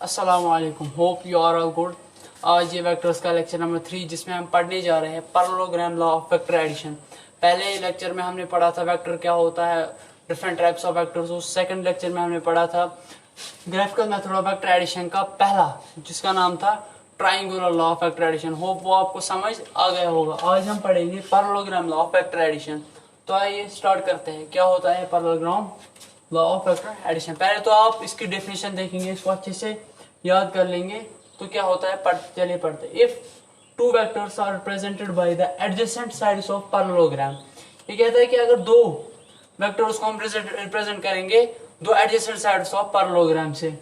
अस्सलामुअलैकुम, hope you are all good. आज ये वेक्टर्स का लेक्चर नंबर 3 जिसमें हम पढ़ने जा रहे हैं parallelogram law of vector addition. पहले लेक्चर में हमने पढ़ा था वेक्टर क्या होता है, डिफरेंट टाइप्स ऑफ वेक्टर्स। उस सेकंड लेक्चर में हमने पढ़ा था graphical method of vector addition का पहला, जिसका नाम था triangular law of vector addition. Hope वो आपको समझ आ गया होगा। आज हम पढ़ेंगे parallelogram law of vector addition. तो आइए स्टार्ट करते हैं। क्या होता है parallelogram law of vector addition? पहले तो आप इसकी डेफिनेशन देखेंगे, इसको अच्छे से याद कर लेंगे। तो क्या होता है, चलिए पढ़ते। If two vectors are represented by the adjacent sides of parallelogram, ये कहता है कि अगर दो वेक्टर्स को हम रिप्रेजेंट करेंगे दो एडजेसेंट साइड्स ऑफ पैरेललोग्राम से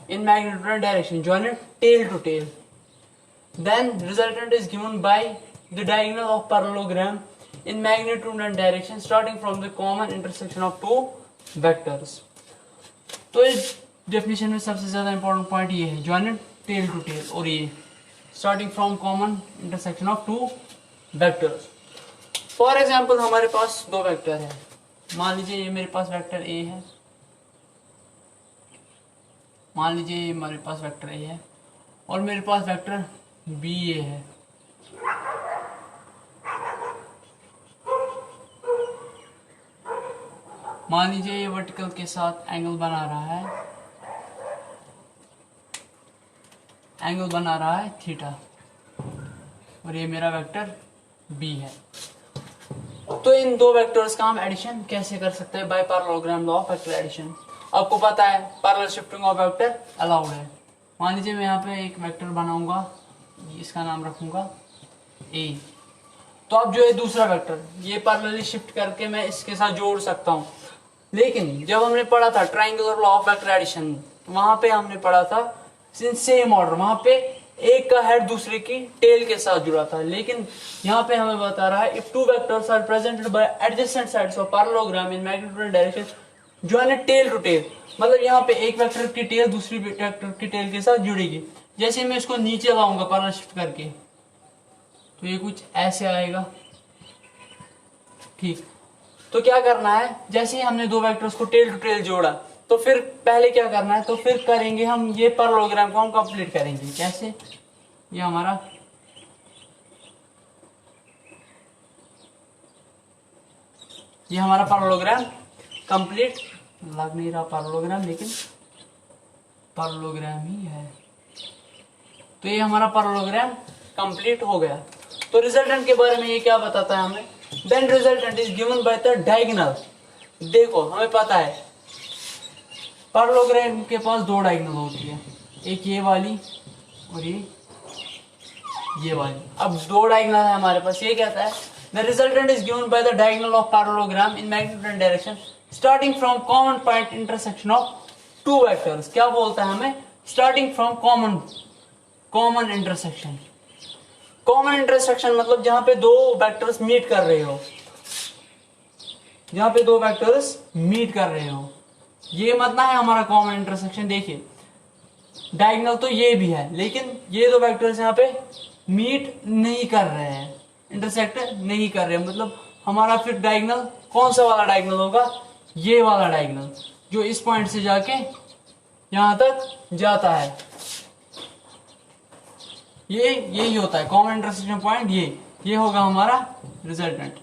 in magnitude and direction joint tail to tail, then resultant is given by the diagonal of parallelogram in magnitude and direction starting from the common intersection of two vectors। तो इस definition में सबसे ज्यादा important point ये है, joint tail to tell, और ये starting from common intersection of two vectors. For example हमारे पास दो वेक्टर है। मान लीजिए ये मेरे पास वेक्टर ए है, मान लीजिए ये हमारे पास वेक्टर ए है और मेरे पास वेक्टर बी ए है। मान लीजिए ये वर्टिकल के साथ एंगल बना रहा है, एंगल बना रहा है थीटा, और ये मेरा वेक्टर बी है। तो इन दो वेक्टर्स का हम एडिशन कैसे कर सकते हैं? By parallelogram law of vector addition. आपको पता है parallel shifting of vector allowed है। मान लीजिए मैं यहाँ पे एक वेक्टर बनाऊंगा, इसका नाम रखूंगा ए। तो अब जो है दूसरा वेक्टर ये पैरेलली शिफ्ट करके मैं इसके साथ जोड़ सकता हूँ। लेकिन जब हमने पढ़ा था triangular law of vector addition, वहां पे हमने पढ़ा था इन सेम ऑर्डर, वहां पे एक का हेड दूसरे की टेल के साथ जुड़ा था। लेकिन यहाँ पे हमें बता रहा है if two vectors are presented by adjacent sides of parallelogram in magnitude and direction joint tail to tail, मतलब यहाँ पे एक वेक्टर की टेल दूसरी वेक्टर की टेल के साथ जुड़ेगी। जैसे मैं इसको नीचे लाऊंगा पैरेलल शिफ्ट करके तो ये कुछ ऐसे आएगा, ठीक। तो क्या करना है, जैसे ही हमने दो वेक्टर्स को टेल टू टेल जोड़ा तो फिर पहले क्या करना है, तो फिर करेंगे हम ये पैरेललोग्राम को हम कंप्लीट करेंगे। कैसे? ये हमारा पैरेललोग्राम कंप्लीट, लग नहीं रहा पैरेललोग्राम, लेकिन पैरेललोग्राम ही है। तो ये हमारा पैरेललोग्राम कंप्लीट हो गया। तो रिजल्टेंट के बारे में ये क्या बताता है हमें? Then resultant is given by the diagonal. देखो हमें पता है पैरेललोग्राम के पास दो डायगोनल होती है, एक ये वाली और ये वाली। अब दो डायगोनल है हमारे पास। ये कहता है the resultant is given by the diagonal of parallelogram in magnitude and direction starting from common point intersection of two vectors. क्या बोलता है हमें? Starting from common intersection. Common intersection मतलब जहां पे दो वेक्टर्स मीट कर रहे हो, जहां पे दो वेक्टर्स मीट कर रहे हो, ये मतलब है हमारा कॉमन इंटरसेक्शन। देखिए डायगोनल तो ये भी है, लेकिन ये दो वेक्टर्स यहाँ पे मीट नहीं कर रहे हैं, इंटरसेक्ट नहीं कर रहे हैं। मतलब हमारा फिर डायगोनल कौन सा वाला डायगोनल होगा? ये वाला डायगोनल जो इस पॉइंट से जाके यहां तक जाता है। यही होता है कॉमन इंटरसेक्शन पॉइंट। ये होगा हमारा resultant,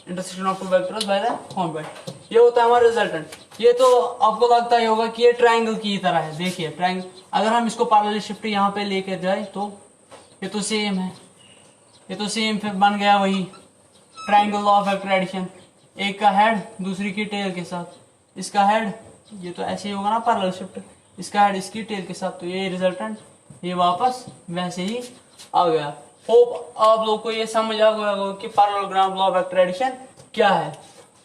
intersection of two vectors by the common point. ये होता है हमारा रिजल्टेंट। ये तो आपको लगता ही होगा कि ये ट्रायंगल की तरह है। देखिए ट्रायंगल, अगर हम इसको पैरेलल शिफ्ट यहाँ पे लेकर जाए तो ये तो सेम है, ये तो सेम फिर बन गया वही triangle law of vector addition. एक का हेड दूसरी की टेल के साथ, इसका हेड ये तो ऐसे ही होगा ना पैरेलल शिफ्ट, इसका हेड इसकी टेल के साथ। तो ये रिजल्टेंट ये वापस वैसे ही आ गया। होप आप लोग को ये समझ आ गया होगा कि parallelogram law of vector addition क्या है।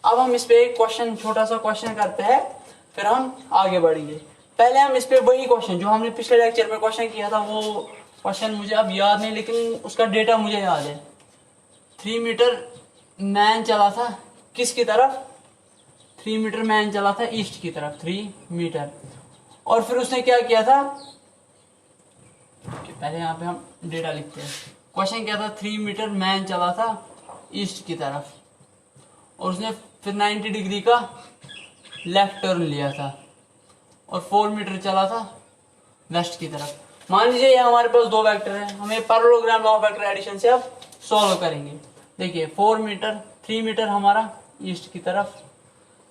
अब हम इस पे एक क्वेश्चन, छोटा सा क्वेश्चन करते हैं, फिर हम आगे बढ़ेंगे। पहले हम इस पे वही क्वेश्चन जो हमने पिछले लेक्चर में क्वेश्चन किया था, वो क्वेश्चन मुझे अब याद नहीं, लेकिन उसका डेटा मुझे याद है। 3 मीटर मैन चला था किसकी तरफ? 3 मीटर मैन चला था ईस्ट की तरफ, 3 मीटर। और फिर उसने क्या किया था, पहले यहाँ पे हम डेटा लिखते हैं। क्वेश्चन क्या था? 3 मीटर मैन चला था ईस्ट की तरफ और उसने फिर 90 डिग्री का लेफ्ट टर्न लिया था। और 4 मीटर चला था वेस्ट की तरफ। मान लीजिए ये हमारे पास दो वेक्टर है, हमें parallelogram law of vector addition से अब सॉल्व करेंगे। देखिए 4 मीटर 3 मीटर हमारा ईस्ट की तरफ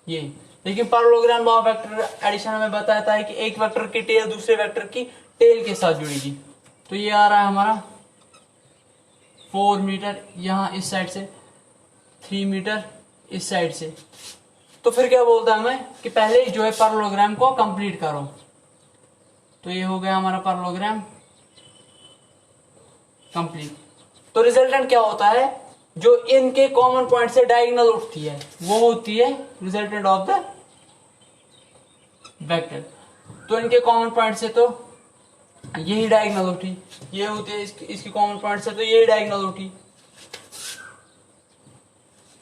ये, लेकिन parallelogram law of vector addition हमें बताता है कि एक वेक्टर की टेल दूसरे वेक्टर की टेल के साथ जुड़ेगी। तो ये आ रहा है हमारा 4 मीटर यहाँ इस साइड से, 3 मीटर इस साइड से। तो फिर क्या बोलता है हमें कि पहले जो है पैरेललोग्राम को कंप्लीट करो। तो ये हो गया हमारा पैरेललोग्राम कंप्लीट। तो रिजल्टेंट क्या होता है, जो इनके कॉमन पॉइंट से डायगोनल उठती है वो होती है रिजल्टेंट ऑफ द वेक्टर। तो इनके कॉमन पॉइंट से तो यही डायगोनल उठी, ये होती है इसकी कॉमन पॉइंट से तो यही डायगोनल उठी।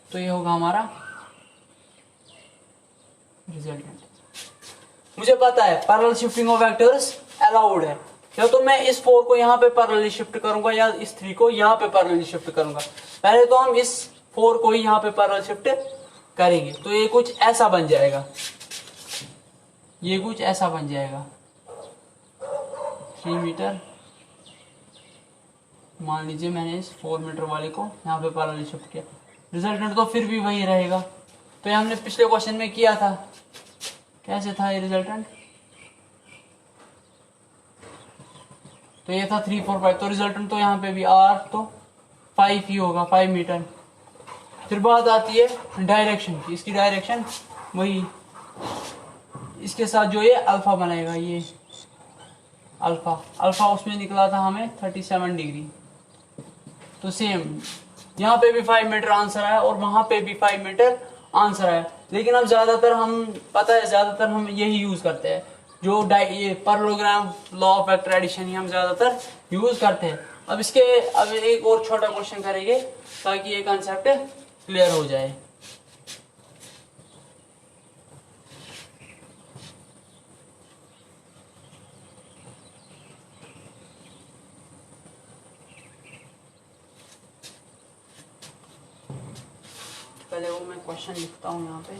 तो ये होगा हमारा रिजल्टेंट। मुझे पता है parallel shifting of vectors allowed है, या तो मैं इस 4 को यहाँ पे पैरेलली शिफ्ट करूंगा या इस 3 को यहाँ पे पैरेलली शिफ्ट करूंगा। पहले तो हम इस 4 को ही यहाँ पे पैरेलल शिफ्ट करेंगे, तो ये कुछ ऐसा बन जाएगा, ये कुछ ऐसा बन जाएगा 3 मीटर। मान लीजिए मैंने इस 4 मीटर वाले को यहाँ पे पैरेलली शिफ्ट किया, रिजल्टेंट तो फिर भी वही रहेगा। तो ये हमने पिछले क्वेश्चन में किया था, कैसे था ये रिजल्टेंट, तो ये था 3 4 5। तो रिजल्टेंट तो यहाँ पे भी आर तो 5 ही होगा, 5 मीटर। फिर बात आती है डायरेक्शन की, इसकी डायरेक्शन वही इसके साथ जो ये अल्फा बनाएगा, ये अल्फा उसमें निकला था हमें 37 डिग्री। तो सेम यहाँ पे भी 5 मीटर आंसर आया और वहां पे भी 5 मीटर आंसर आया। लेकिन अब ज्यादातर हम पता है ज्यादातर हम यही यूज करते हैं, जो ये parallelogram law of vector addition ही हम ज्यादातर यूज करते हैं। अब एक और छोटा क्वेश्चन करेंगे ताकि ये कंसेप्ट क्लियर हो जाए। पहले वो मैं क्वेश्चन लिखता हूँ यहाँ पे।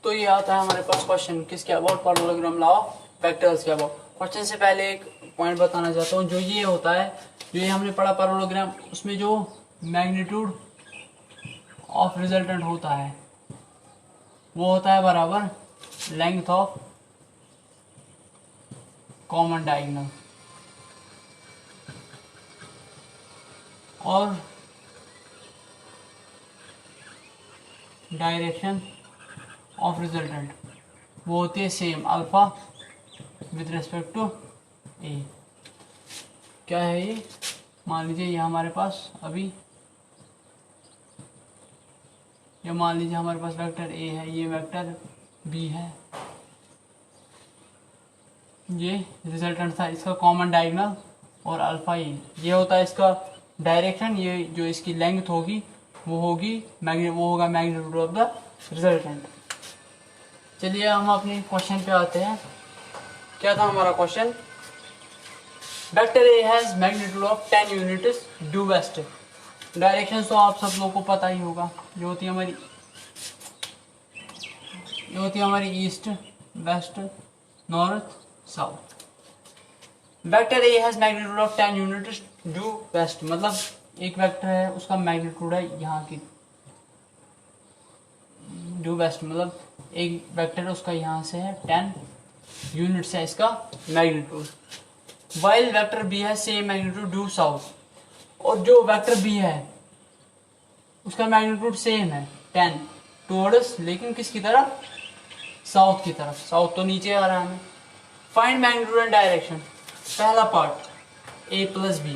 तो ये आता है हमारे पास क्वेश्चन किसके about, parallelogram law of vectors के अबाउट। क्वेश्चन से पहले एक पॉइंट बताना चाहता हूँ, जो ये होता है, जो ये हमने पढ़ा पैरेललोग्राम, उसमें जो मैग्नीट्यूड ऑफ रिजल्टेंट होता है वो होता है बराबर लेंथ ऑफ कॉमन डायगोनल और डायरेक्शन ऑफ रिजल्टेंट वो होती है same alpha with respect to A. क्या है ये, मान लीजिए ये हमारे पास अभी, ये मान लीजिए हमारे पास वेक्टर ए है, ये वेक्टर बी है, ये रिजल्टेंट था इसका कॉमन डायगोनल और अल्फा ये होता है इसका डायरेक्शन। ये जो इसकी लेंथ होगी वो होगा मैग्नीट्यूड ऑफ द रिजल्टेंट। चलिए हम अपने क्वेश्चन पे आते हैं। क्या था हमारा question, vector A has magnitude of 10 units due west. Direction तो आप सब लोगों को पता ही होगा, ये होती है हमारी east west north south. Vector A has magnitude of 10 units due west, मतलब एक वेक्टर है उसका मैग्नीट्यूड है यहाँ की ड्यू वेस्ट, मतलब एक वेक्टर है उसका यहाँ से है 10 यूनिट्स है इसका मैग्नीट्यूड। वाइल वेक्टर बी है सेम मैग्नीट्यूड ड्यू साउथ, और जो वेक्टर बी है उसका मैग्नीट्यूड सेम है 10 टुवर्ड्स, लेकिन किसकी तरफ, साउथ की तरफ। साउथ तो नीचे आ रहा है हमें। Find magnitude and direction. पहला पार्ट ए प्लस बी,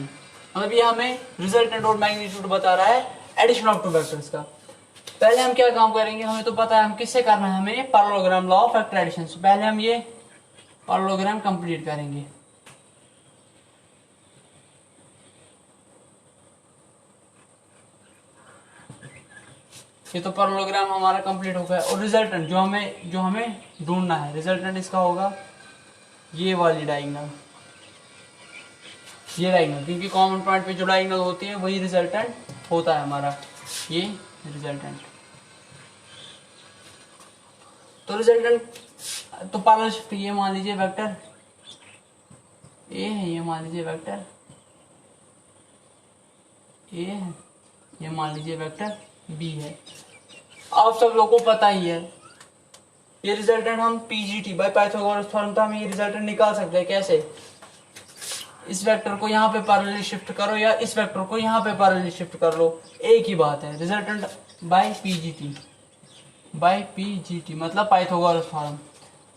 मतलब ये हमें रिजल्टेंट और मैग्नीट्यूड बता रहा है एडिशन ऑफ टू वेक्टर्स का। पहले हम क्या काम करेंगे, हमें तो पता है हम किससे करना है, हमें parallelogram law of vector addition से। पहले हम ये पैरेललोग्राम कंप्लीट करेंगे। ये तो पैरेललोग्राम हमारा कंप्लीट हो गया। और रिजल्टेंट जो हमें ढूंढना है, रिजल्टेंट इसका होगा ये वाली डायगोनल, ये डायगोनल, क्योंकि कॉमन पॉइंट पे जो डायगोनल होती है वही रिजल्टेंट होता है हमारा, ये रिजल्टेंट। तो रिजल्टेंट तो पैरेलल शिफ्ट ये मान लीजिए वेक्टर ए है, ये मान लीजिए वेक्टर ए है, ये मान लीजिए वेक्टर बी है। आप सब लोगों को पता ही है ये रिजल्टेंट हम पीजीटी बाय पाइथागोरस थ्योरम तो हम ये रिजल्टेंट निकाल सकते हैं। कैसे? इस वेक्टर को यहाँ पे पैरेलली शिफ्ट करो या इस वेक्टर को यहाँ पे पैरेलली शिफ्ट कर लो, एक ही बात है। रिजल्टेंट बाय पीजीटी मतलब पाइथागोरस थ्योरम।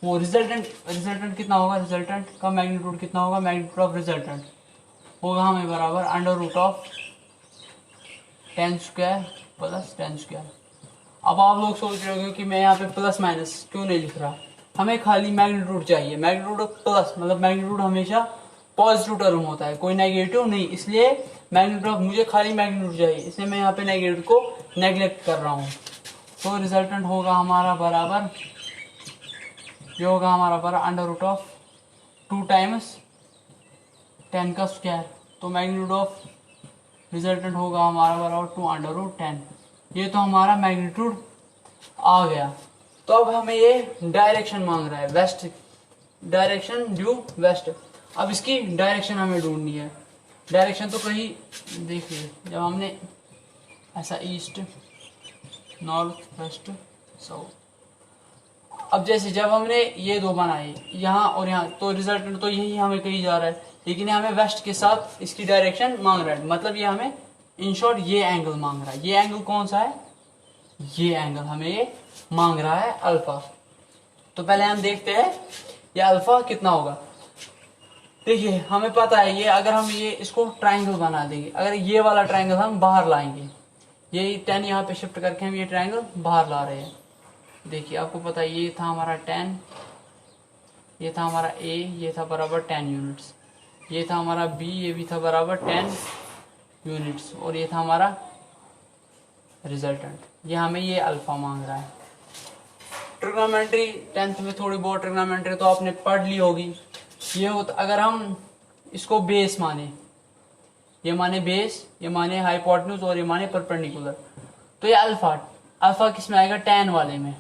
वो रिजल्टेंट कितना होगा, रिजल्टेंट का मैग्नीट्यूड कितना होगा, मैग्नीट्यूड ऑफ रिजल्टेंट होगा हमें बराबर under root of 10 square plus 10 square. अब आप लोग सोच रहे होंगे कि मैं यहाँ पे प्लस माइनस क्यों नहीं लिख रहा, हमें खाली मैग्नीट्यूड चाहिए। मैग्नीट्यूड प्लस मतलब मैग्नीट्यूड हमेशा पॉजिटिव टर्म होता है, कोई नेगेटिव नहीं, इसलिए मैग्नीट्यूड मुझे खाली मैग्नीट्यूड चाहिए, इसलिए मैं यहाँ पे नेगेटिव को नेग्लेक्ट कर रहा हूँ। तो रिजल्टेंट होगा हमारा बराबर, ये होगा हमारा बराबर अंडर रूट ऑफ 2 टाइम्स 10 का स्क्वायर। तो मैग्नीट्यूड ऑफ रिजल्टेंट होगा हमारा बराबर 2 अंडर रूट 10। ये तो हमारा मैग्नीट्यूड आ गया। तो अब हमें ये डायरेक्शन मांग रहा है, वेस्ट डायरेक्शन ड्यू वेस्ट। अब इसकी डायरेक्शन हमें ढूंढनी है। डायरेक्शन तो कहीं देखिए, जब हमने ऐसा ईस्ट नॉर्थ वेस्ट साउथ, अब जैसे जब हमने ये दो बनाए यहाँ और यहाँ, तो रिजल्टेंट तो यही हमें कही जा रहा है, लेकिन हमें वेस्ट के साथ इसकी डायरेक्शन मांग रहा है। मतलब ये हमें इन शॉर्ट ये एंगल मांग रहा है। ये एंगल कौन सा है, ये एंगल हमें ये मांग रहा है अल्फा। तो पहले हम देखते हैं ये अल्फा कितना होगा। देखिए हमें पता है ये, अगर हम ये इसको ट्राइंगल बना देंगे, अगर ये वाला ट्राइंगल हम बाहर लाएंगे, ये 10 यहाँ पे शिफ्ट करके हम ये ट्राइंगल बाहर ला रहे हैं। देखिए आपको पता है ये था हमारा 10, ये था हमारा ए, ये था बराबर 10 यूनिट्स, ये था हमारा बी, ये भी था बराबर 10 यूनिट्स, और ये था हमारा रिजल्टेंट। ये हमें ये अल्फा मांग रहा है। ट्रिग्नोमेट्री 10th में थोड़ी बहुत ट्रिग्नोमेट्री तो आपने पढ़ ली होगी। ये होता, अगर हम इसको बेस माने, ये माने बेस, ये माने हाइपोटेन्यूज और ये माने परपेंडिकुलर, तो ये अल्फा किस में आएगा, 10 वाले में।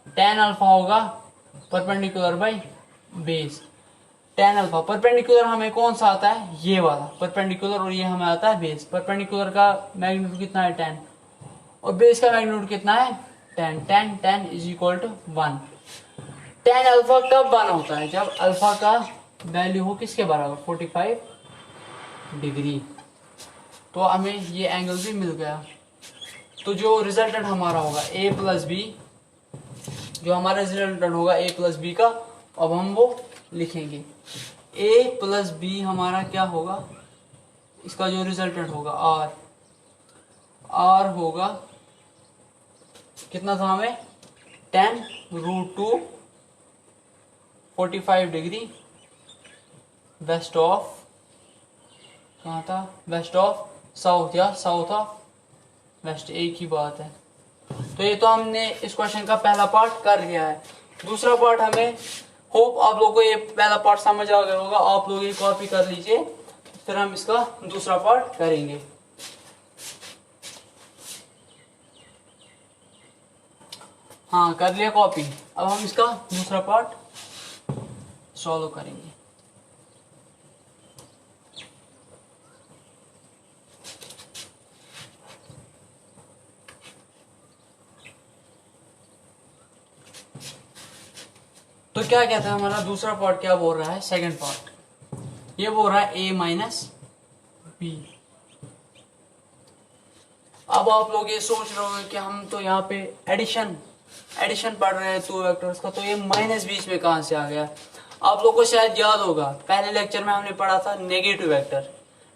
10 अल्फा होगा perpendicular by base. 10 alpha perpendicular हमें कौन सा आता है, ये वाला परपेंडिकुलर, और ये हमें आता है बेस। परपेंडिकुलर का मैग्नीट्यूड कितना है 10, और बेस का मैग्नीट्यूड कितना है 10 इज इक्वल टू 1। 10 अल्फा कब 1 होता है, जब अल्फा का वैल्यू हो किसके बराबर, 45 डिग्री। तो हमें ये एंगल भी मिल गया। तो जो रिजल्टेंट हमारा होगा a प्लस बी, जो हमारा रिजल्टेंट होगा a प्लस बी का, अब हम वो लिखेंगे। a प्लस बी हमारा क्या होगा, इसका जो रिजल्टेंट होगा r होगा कितना था हमें, 10 रूट 2 45 डिग्री वेस्ट ऑफ, कहाँ था, वेस्ट ऑफ साउथ या साउथ ऑफ वेस्ट, एक ही बात है। तो ये तो हमने इस क्वेश्चन का पहला पार्ट कर लिया है। दूसरा पार्ट हमें, होप आप लोगों को ये पहला पार्ट समझ आ गया होगा, आप लोग ये कॉपी कर लीजिए, फिर हम इसका दूसरा पार्ट करेंगे। हाँ कर लिया कॉपी, अब हम इसका दूसरा पार्ट सॉल्व करेंगे। तो क्या कहता है हमारा दूसरा पार्ट, क्या बोल रहा है, सेकंड पार्ट, ये बोल रहा है a माइनस बी। अब आप लोग ये सोच रहे होंगे कि हम तो यहाँ पे एडिशन पढ़ रहे हैं 2 वेक्टर्स का, तो ये माइनस बीच में कहाँ से आ गया। आप लोगों को शायद याद होगा पहले लेक्चर में हमने पढ़ा था नेगेटिव वेक्टर।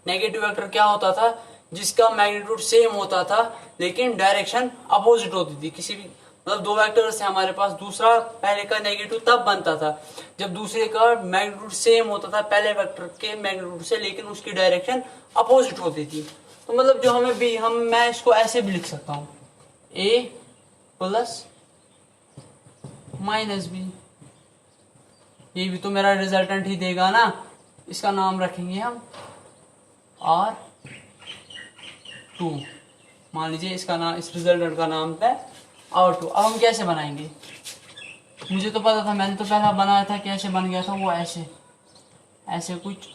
नेगेटिव वेक्टर क्या होता था, जिसका मैग्नीट्यूड सेम होता था लेकिन डायरेक्शन अपोजिट होती थी। किसी भी मतलब 2 वेक्टर से हमारे पास, दूसरा पहले का नेगेटिव तब बनता था जब दूसरे का मैग्नीट्यूड सेम होता था पहले वेक्टर के मैग्नीट्यूड से, लेकिन उसकी डायरेक्शन अपोजिट होती थी। तो मतलब जो हमें भी, मैं इसको ऐसे भी लिख सकता हूँ, a प्लस माइनस बी, ये भी तो मेरा रिजल्टेंट ही देगा ना। इसका नाम रखेंगे हम R2, मान लीजिए इसका नाम, इस रिजल्टेंट का नाम है R2। अब हम कैसे बनाएंगे, मुझे तो पता था, मैंने तो पहला बनाया था, कैसे बन गया था वो ऐसे ऐसे कुछ।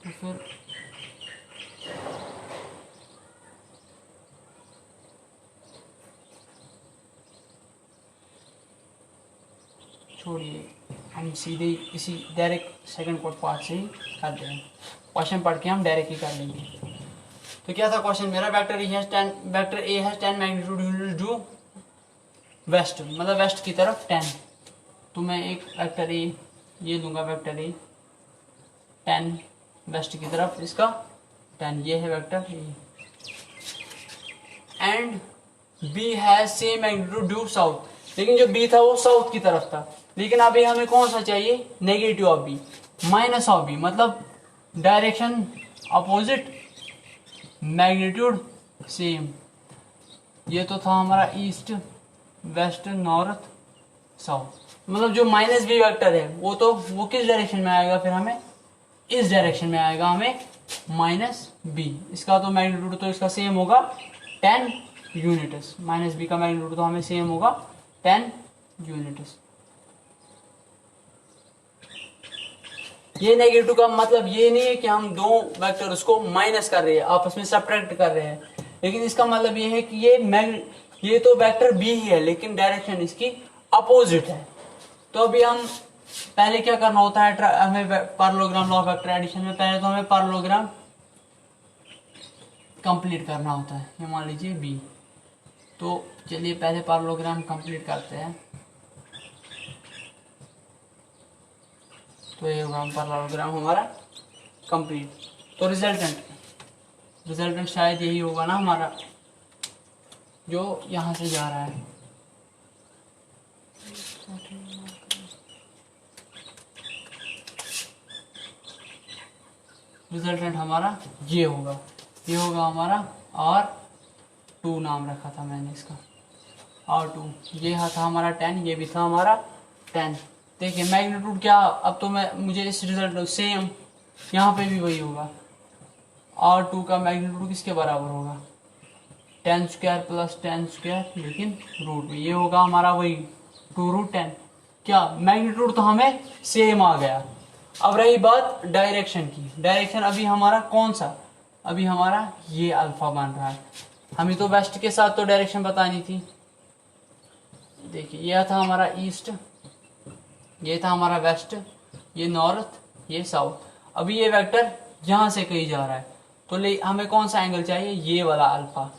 तो फिर छोड़िए, हम सीधे इसी डायरेक्ट सेकंड कोड पार्ट से ही कर देंगे। क्वेश्चन पढ़ के हम डायरेक्ट ही कर लेंगे। तो क्या था क्वेश्चन मेरा, vector A has 10 magnitude unit due west, मतलब वेस्ट की तरफ 10। तो मैं एक वेक्टर ए ये दूंगा, वेक्टर ए 10 वेस्ट की तरफ, इसका 10, ये है vector A. And B has same magnitude due south, लेकिन जो बी था वो साउथ की तरफ था। लेकिन अभी हमें कौन सा चाहिए, negative of B, minus of B, मतलब डायरेक्शन अपोजिट, मैग्नीट्यूड सेम। ये तो था हमारा ईस्ट वेस्ट नॉर्थ साउथ, मतलब जो माइनस बी वेक्टर है वो किस डायरेक्शन में आएगा, फिर हमें इस डायरेक्शन में आएगा, हमें माइनस बी। इसका तो मैग्नीट्यूड तो इसका सेम होगा 10 यूनिट्स, माइनस बी का मैग्नीट्यूड तो हमें सेम होगा 10 यूनिट्स। ये नेगेटिव का मतलब ये नहीं है कि हम दो वेक्टर उसको माइनस कर रहे हैं, आपस में सब्ट्रैक्ट कर रहे हैं, लेकिन इसका मतलब ये है कि ये तो वेक्टर बी ही है, लेकिन डायरेक्शन इसकी अपोजिट है। तो अभी हम पहले क्या करना होता है, हमें parallelogram law of vector addition में पहले तो हमें पैरेललोग्राम कंप्लीट करना होता है। ये मान लीजिए बी, तो चलिए पहले पैरेललोग्राम कंप्लीट करते हैं। तो ये होगा पैरेललोग्राम हमारा कंप्लीट। तो रिजल्टेंट शायद यही होगा ना हमारा, जो यहाँ से जा रहा है। रिजल्टेंट हमारा ये होगा हमारा R2 नाम रखा था मैंने इसका, R2। ये था हमारा 10, ये भी था हमारा 10। देखिए मैग्नीट्यूड क्या, अब तो मुझे इस रिजल्ट सेम यहाँ पे भी वही होगा, R2 का मैग्नीट्यूड किसके बराबर होगा, 10 स्क्वायर प्लस 10 स्क्वायर, लेकिन रूट में ये होगा हमारा वही 2√10। क्या मैग्नीट्यूड तो हमें सेम आ गया। अब रही बात डायरेक्शन की, डायरेक्शन अभी हमारा कौन सा, अभी हमारा ये अल्फा बन रहा है। हमें तो वेस्ट के साथ तो डायरेक्शन बतानी थी। देखिए यह था हमारा ईस्ट, ये था हमारा वेस्ट, ये नॉर्थ, ये साउथ। अभी ये वेक्टर यहाँ से कहीं जा रहा है, तो हमें कौन सा एंगल चाहिए, ये वाला अल्फा,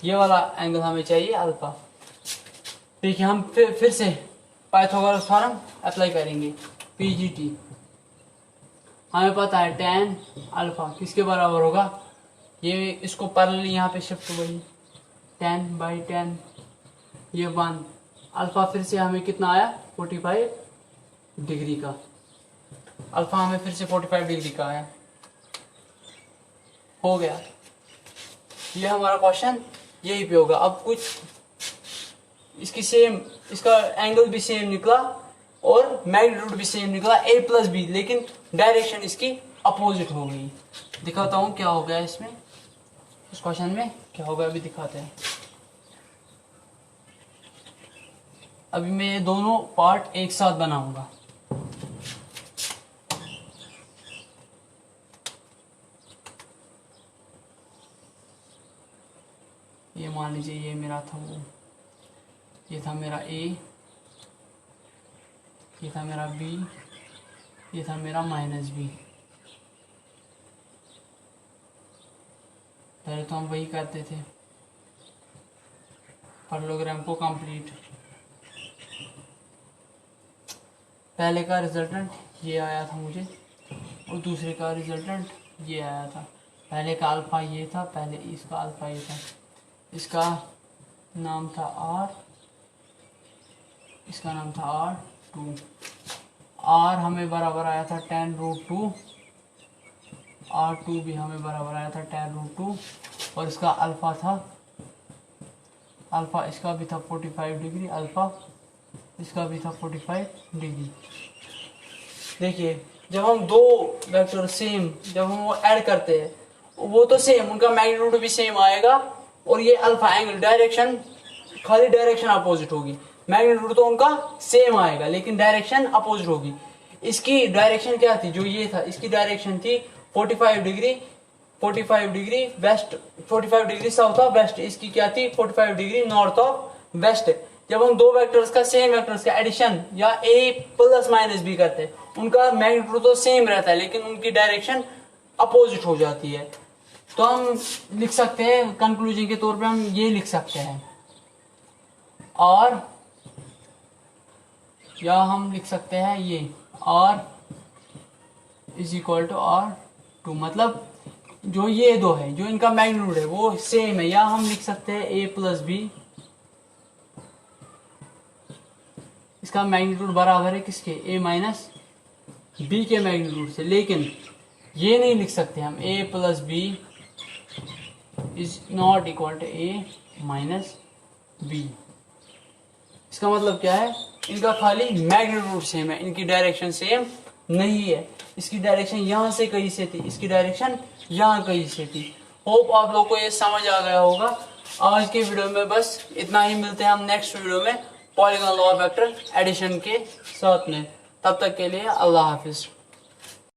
ये वाला एंगल हमें चाहिए अल्फा। देखिए हम फिर से पाइथागोरस थ्योरम अप्लाई करेंगे, पीजीटी। हमें पता है tan अल्फा किसके बराबर होगा, ये इसको पैरेलल यहाँ पे शिफ्ट हुई, 10/10, ये 1। अल्फा फिर से हमें कितना आया, 45 डिग्री का। अल्फा हमें फिर से 45 डिग्री का आया, हो गया। ये हमारा क्वेश्चन यही पे होगा। अब कुछ इसका एंगल भी सेम निकला और मैग्नीट्यूड भी सेम निकला, a+b, लेकिन डायरेक्शन इसकी अपोजिट हो गई। दिखाता हूँ क्या हो गया इसमें, इस क्वेश्चन में क्या होगा, अभी दिखाते हैं। अभी मैं ये दोनों पार्ट एक साथ बनाऊंगा। ये मान लीजिए ये मेरा था वो, ये था मेरा a, ये था मेरा b, ये था मेरा -b। पहले तो हम वही करते थे, पैरेललोग्राम को कंप्लीट। पहले का रिजल्टेंट ये आया था मुझे, और दूसरे का रिजल्टेंट ये आया था। पहले का अल्फा ये था, पहले इसका अल्फा ये था, इसका नाम था R, इसका नाम था R2। R हमें बराबर आया था tan√2, R2 भी हमें बराबर आया था tan√2, और इसका अल्फा था, अल्फा इसका भी था 45 डिग्री, अल्फा इसका भी था 45 डिग्री। देखिए जब हम दो वेक्टर सेम, जब हम वो ऐड करते हैं, वो तो सेम, उनका मैग्नीट्यूड भी सेम आएगा, और ये अल्फा एंगल डायरेक्शन, खाली डायरेक्शन अपोजिट होगी। मैग्नीट्यूड तो उनका सेम आएगा लेकिन डायरेक्शन अपोजिट होगी। इसकी डायरेक्शन क्या थी, जो ये था इसकी डायरेक्शन थी 45 degree, 45 degree west, 45 degree south of west. इसकी क्या थी 45 डिग्री नॉर्थ ऑफ वेस्ट। जब हम दो वेक्टर्स का सेम वेक्टर्स का एडिशन या ए प्लस माइनस भी करते हैं, उनका मैग्नीट्यूड तो सेम रहता है लेकिन उनकी डायरेक्शन अपोजिट हो जाती है। तो हम लिख सकते हैं कंक्लूजन के तौर पे हम ये लिख सकते हैं, और या हम लिख सकते हैं ये R is equal to R2, मतलब जो ये दो है जो इनका मैग्नीट्यूड है वो सेम है। या हम लिख सकते हैं A प्लस बी, इसका मैग्नीट्यूड बराबर है किसके, A माइनस बी के मैग्नीट्यूड से। लेकिन ये नहीं लिख सकते हम A plus B is not equal to A minus B. इसका मतलब क्या है, इनका खाली मैग्नीट्यूड सेम है, इनकी डायरेक्शन सेम नहीं है। इसकी डायरेक्शन यहाँ से कहीं से थी, इसकी डायरेक्शन यहाँ कहीं से थी। होप आप लोग को ये समझ आ गया होगा। आज के वीडियो में बस इतना ही, मिलते हैं हम नेक्स्ट वीडियो में polygon law of vector addition के साथ में। तब तक के लिए अल्लाह हाफिज।